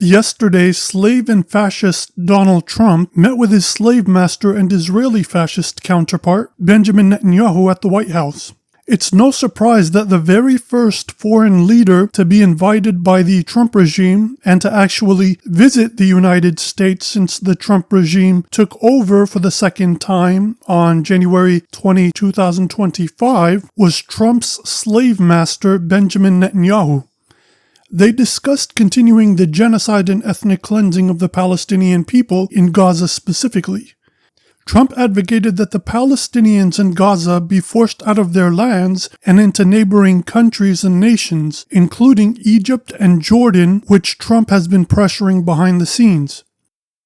Yesterday, slave and fascist Donald Trump met with his slave master and Israeli fascist counterpart, Benjamin Netanyahu, at the White House. It's no surprise that the very first foreign leader to be invited by the Trump regime and to actually visit the United States since the Trump regime took over for the second time on January 20, 2025 was Trump's slave master, Benjamin Netanyahu. They discussed continuing the genocide and ethnic cleansing of the Palestinian people in Gaza specifically. Trump advocated that the Palestinians in Gaza be forced out of their lands and into neighboring countries and nations, including Egypt and Jordan, which Trump has been pressuring behind the scenes.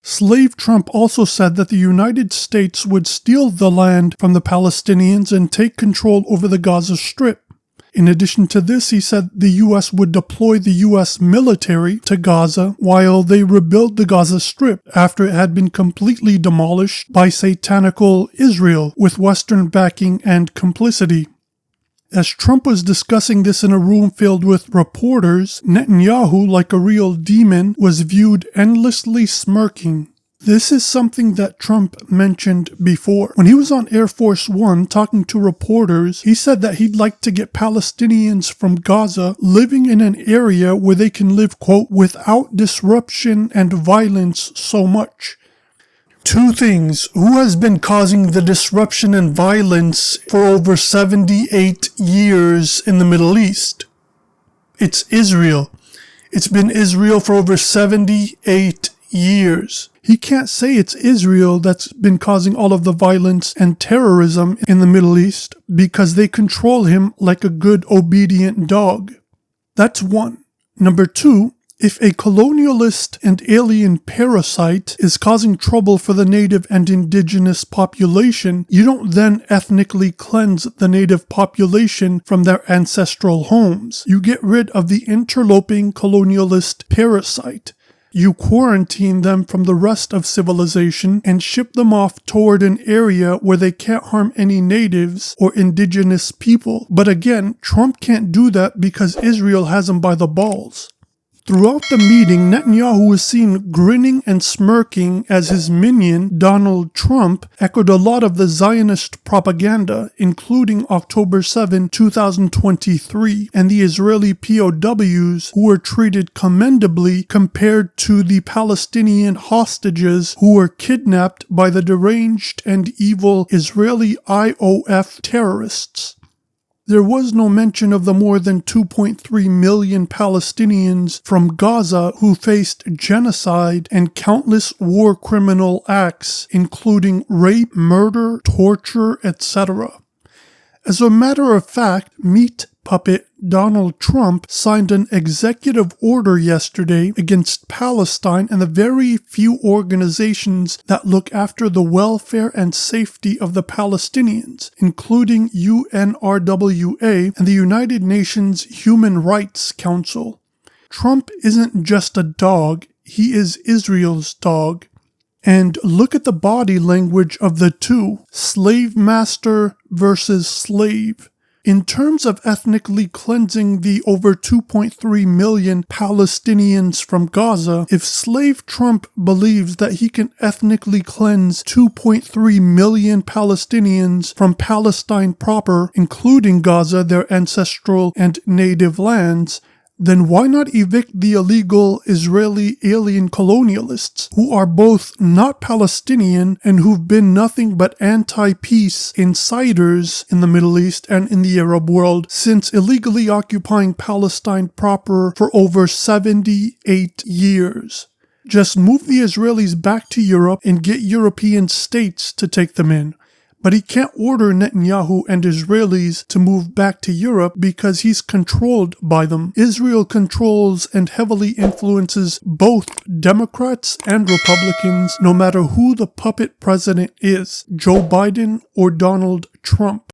Slave Trump also said that the United States would steal the land from the Palestinians and take control over the Gaza Strip. In addition to this, he said the U.S. would deploy the U.S. military to Gaza while they rebuild the Gaza Strip after it had been completely demolished by satanical Israel with Western backing and complicity. As Trump was discussing this in a room filled with reporters, Netanyahu, like a real demon, was viewed endlessly smirking. This is something that Trump mentioned before. When he was on Air Force One talking to reporters, he said that he'd like to get Palestinians from Gaza living in an area where they can live, quote, without disruption and violence so much. Two things. Who has been causing the disruption and violence for over 78 years in the Middle East? It's Israel. It's been Israel for over 78 years. He can't say it's Israel that's been causing all of the violence and terrorism in the Middle East because they control him like a good, obedient dog. That's one. Number two, if a colonialist and alien parasite is causing trouble for the native and indigenous population, you don't then ethnically cleanse the native population from their ancestral homes. You get rid of the interloping colonialist parasite. You quarantine them from the rest of civilization and ship them off toward an area where they can't harm any natives or indigenous people. But again, Trump can't do that because Israel has him by the balls. Throughout the meeting, Netanyahu was seen grinning and smirking as his minion, Donald Trump, echoed a lot of the Zionist propaganda, including October 7, 2023, and the Israeli POWs who were treated commendably compared to the Palestinian hostages who were kidnapped by the deranged and evil Israeli IOF terrorists. There was no mention of the more than 2.3 million Palestinians from Gaza who faced genocide and countless war criminal acts, including rape, murder, torture, etc. As a matter of fact, meat puppet Donald Trump signed an executive order yesterday against Palestine and the very few organizations that look after the welfare and safety of the Palestinians, including UNRWA and the United Nations Human Rights Council. Trump isn't just a dog, he is Israel's dog. And look at the body language of the two, slave master versus slave. In terms of ethnically cleansing the over 2.3 million Palestinians from Gaza, if slave Trump believes that he can ethnically cleanse 2.3 million Palestinians from Palestine Proper, including Gaza, their ancestral and native lands, then why not evict the illegal Israeli alien colonialists who are both not Palestinian and who've been nothing but anti-peace insiders in the Middle East and in the Arab world since illegally occupying Palestine proper for over 78 years? Just move the Israelis back to Europe and get European states to take them in. But he can't order Netanyahu and Israelis to move back to Europe because he's controlled by them. Israel controls and heavily influences both Democrats and Republicans, no matter who the puppet president is, Joe Biden or Donald Trump.